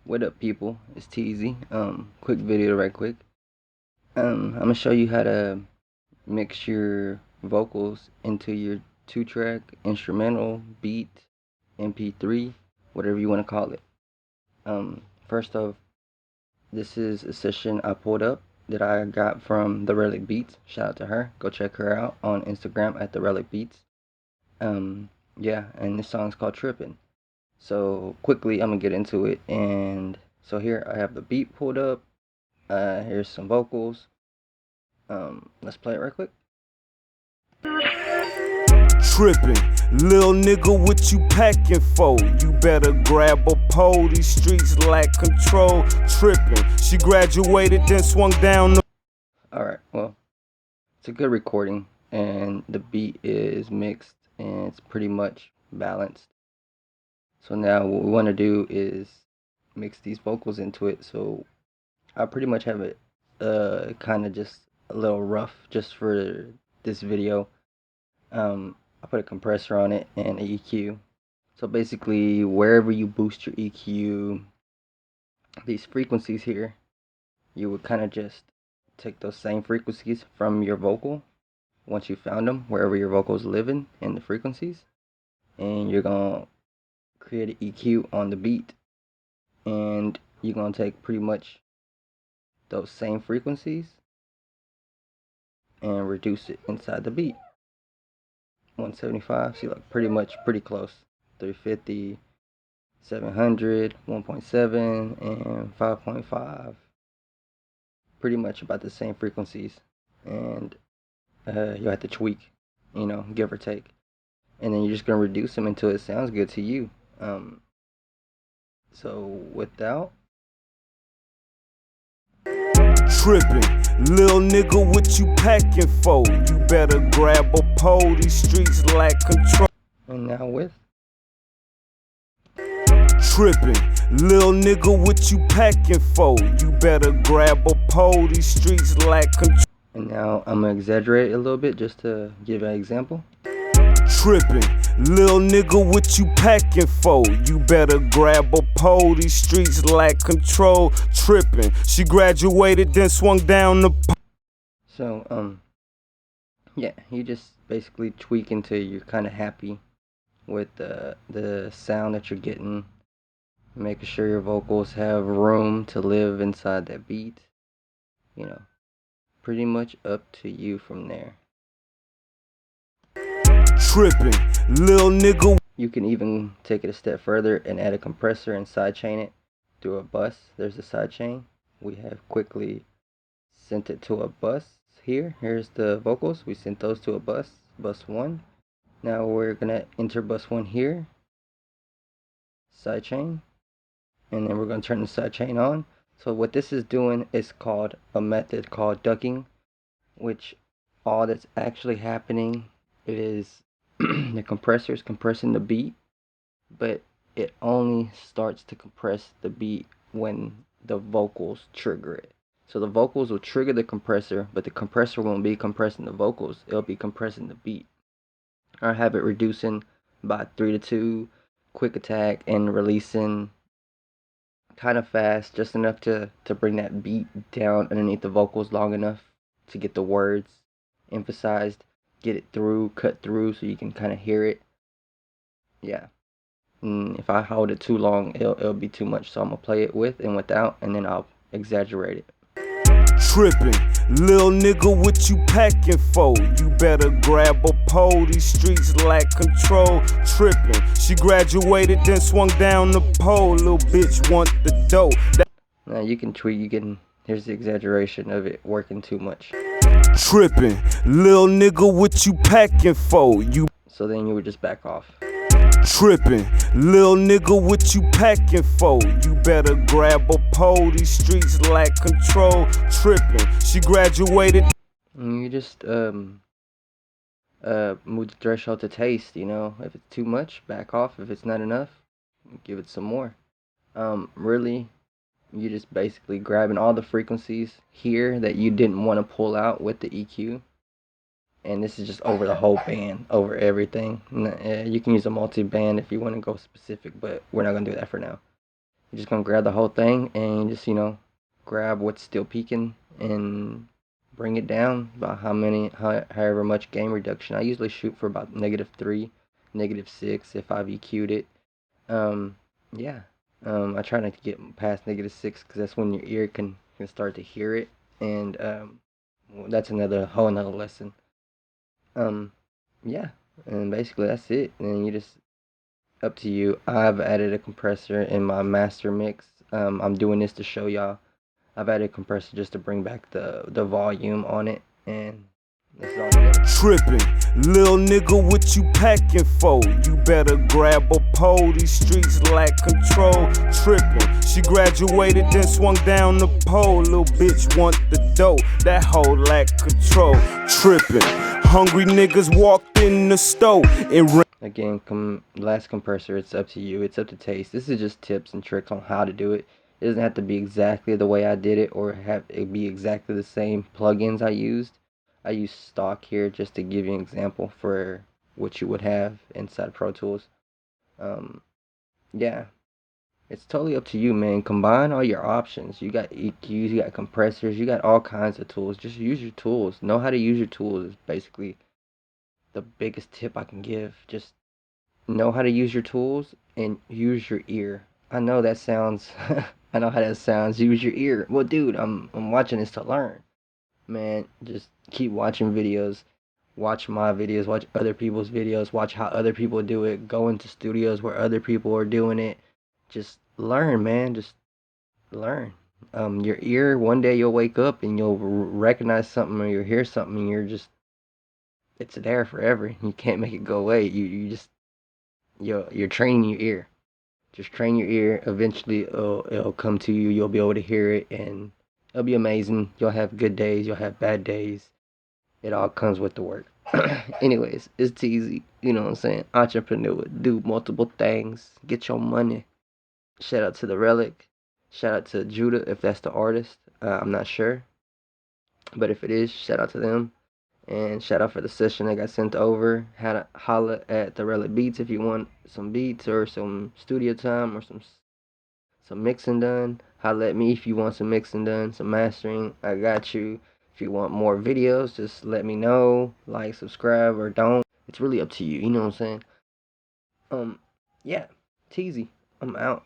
What up, people? It's Teasy. Quick video right quick. I'm gonna show you how to mix your vocals into your 2-track instrumental, beat, MP3, whatever you want to call it. First off, this is a session I pulled up that I got from The Relic Beats. Shout out to her. Go check her out on Instagram at The Relic Beats. Yeah, and this song's called Trippin'. So quickly, I'm gonna get into it. And so here I have the beat pulled up. Here's some vocals. Let's play it right quick. Trippin', lil nigga, what you packing for? You better grab a pole, these streets lack control. Trippin', she graduated, then swung down the... Alright, well, it's a good recording, and the beat is mixed, and it's pretty much balanced. So now what we want to do is mix these vocals into it. So I pretty much have it kind of just a little rough just for this video. I put a compressor on it and an EQ. So basically, wherever you boost your EQ, these frequencies here, you would kind of just take those same frequencies from your vocal once you found them, wherever your vocals living in the frequencies, and you're gonna create an EQ on the beat, and you're gonna take pretty much those same frequencies and reduce it inside the beat. 175, see, like pretty close. 350, 700, 1.7, and 5.5. Pretty much about the same frequencies, and you have to tweak, give or take, and then you're just gonna reduce them until it sounds good to you. So without Trippin', lil nigga, what you packing for? You better grab a pole, these streets lack control. and now with Trippin', lil nigga, what you packing for? You better grab a pole, these streets lack control. and now I'm gonna exaggerate it a little bit just to give an example. Trippin', lil nigga, what you packing for? You better grab a pole, these streets lack control. Trippin', she graduated, then swung down the pole. So yeah, you just basically tweak until you're kind of happy with the sound that you're getting, making sure your vocals have room to live inside that beat. Pretty much up to you from there. Trippin', lil nigga. You can even take it a step further and add a compressor and sidechain it through a bus. There's a sidechain. We have quickly sent it to a bus here. Here's the vocals. We sent those to a bus 1. Now we're gonna enter bus 1 here, sidechain, and then we're gonna turn the sidechain on. So what this is doing is called a method called ducking, which all that's actually happening is the compressor is compressing the beat, but it only starts to compress the beat when the vocals trigger it. So the vocals will trigger the compressor, but the compressor won't be compressing the vocals, it'll be compressing the beat. I have it reducing by 3 to 2, quick attack, and releasing kind of fast, just enough to bring that beat down underneath the vocals long enough to get the words emphasized, get it through, cut through, so you can kind of hear it. Yeah. If I hold it too long, it'll be too much. So I'm gonna play it with and without, and then I'll exaggerate it. Trippin', lil nigga, what you packing for? You better grab a pole, these streets lack control. Trippin', she graduated, then swung down the pole. Lil bitch want the dough. Now you can tweak. Here's the exaggeration of it working too much. Trippin', lil nigga, what you packing for? You So then you would just back off. Trippin', lil nigga, what you packing for? You better grab a pole, these streets lack control. Trippin', she graduated. And you just move the threshold to taste. If it's too much, back off. If it's not enough, give it some more. Really, you just basically grabbing all the frequencies here that you didn't want to pull out with the EQ. And this is just over the whole band, over everything. You can use a multi-band if you want to go specific, but we're not going to do that for now. You're just gonna grab the whole thing and just grab what's still peaking and bring it down about however much gain reduction. I usually shoot for about -3, -6 if I've EQ'd it. Um, yeah. I try not to get past -6 because that's when your ear can start to hear it, and that's another whole another lesson. Um, yeah, and basically that's it. And you just up to you. I've added a compressor in my master mix. I'm doing this to show y'all. I've added a compressor just to bring back the volume on it, and this is all together. Trippin', lil' nigga, what you packing for? You better grab a pole, these streets lack control. Trippin', she graduated, then swung down the pole. Lil' bitch want the dough, that hoe lack control. Trippin', hungry niggas walked in the stove and Again, last compressor, it's up to you. It's up to taste. This is just tips and tricks on how to do it. It doesn't have to be exactly the way I did it or have it be exactly the same plugins I used. I used stock here just to give you an example for what you would have inside Pro Tools. Um, yeah, it's totally up to you, man. Combine all your options. You got EQs, you got compressors, you got all kinds of tools. Just use your tools. Know how to use your tools is basically the biggest tip I can give. Just know how to use your tools and use your ear. I know that sounds I know how that sounds. Use your ear. Well, dude, I'm watching this to learn. Man, just keep watching videos. Watch my videos, watch other people's videos, watch how other people do it. Go into studios where other people are doing it. Just learn, man. Just learn. Your ear, one day you'll wake up and you'll recognize something or you'll hear something and it's there forever. You can't make it go away. You just you're training your ear. Just train your ear. Eventually, it'll come to you. You'll be able to hear it, and it'll be amazing. You'll have good days. You'll have bad days. It all comes with the work. Anyways, it's easy. You know what I'm saying? Entrepreneur, do multiple things. Get your money. Shout out to the Relic. Shout out to Judah if that's the artist. I'm not sure, but if it is, shout out to them. And shout out for the session that got sent over. Had to holla at the Relic Beats if you want some beats or some studio time or some mixing done. Holla at me if you want some mixing done, some mastering. I got you. If you want more videos, just let me know. Like, subscribe, or don't. It's really up to you. You know what I'm saying? Yeah. Teasy. I'm out.